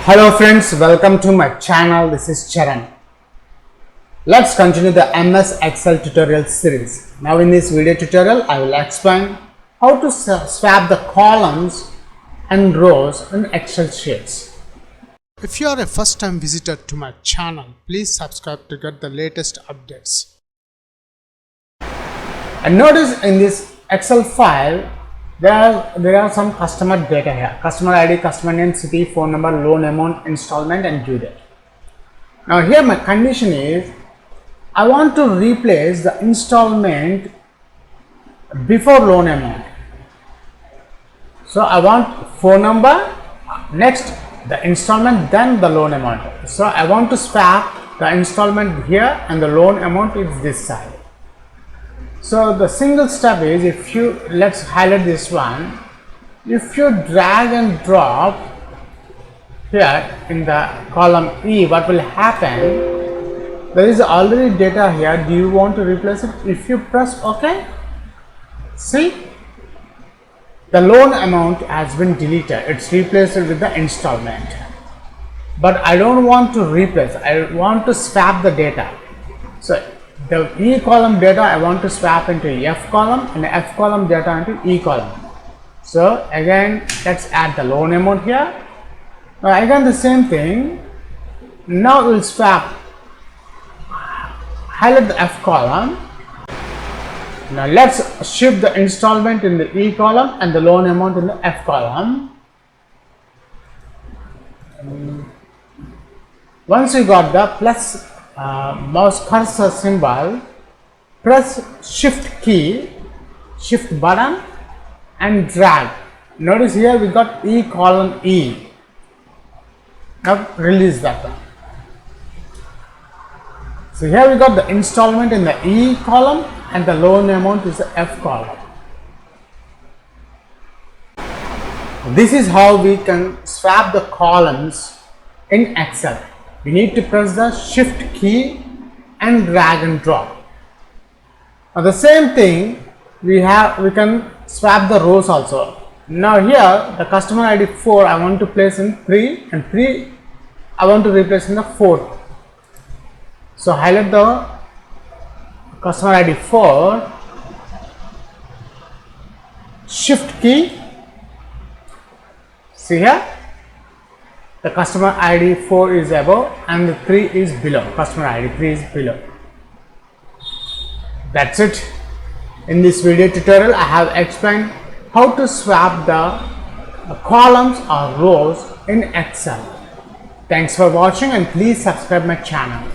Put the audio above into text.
Hello friends, welcome to my channel. This is Charan. Let's continue the MS Excel tutorial series. Now in this video tutorial, I will explain how to swap the columns and rows in Excel sheets. If you are a first time visitor to my channel, please subscribe to get the latest updates. And notice in this Excel file, there are some customer data here: customer ID, customer name, city, phone number, loan amount, installment and due date. Now here my condition is I want to replace the installment before loan amount. So I want phone number, next the installment, then the loan amount. So I want to swap the installment here and the loan amount is this side. So the single step is, let's highlight this one. If you drag and drop here in the column E, what will happen? There is already data here. Do you want to replace it? If you press OK, see, the loan amount has been deleted. It's replaced with the installment. But I don't want to replace. I want to swap the data. So the E column data I want to swap into F column and F column data into E column. So again, let's add the loan amount here. Now again the same thing. Now we'll swap, highlight the F column. Now let's shift the installment in the E column and the loan amount in the F column. Once you got the plus mouse cursor symbol, press shift key, shift button and drag. Notice here we got E column E. Now release that one. So here we got the installment in the E column and the loan amount is the F column. This is how we can swap the columns in Excel. We need to press the shift key and drag and drop. Now the same thing we can swap the rows also. Now here the customer ID 4 I want to place in 3 and 3 I want to replace in the 4. So highlight the customer ID 4, shift key, see here the customer ID 4 is above and the 3 is below. Customer ID 3 is below. That's it. In this video tutorial, I have explained how to swap the columns or rows in Excel. Thanks for watching and please subscribe my channel.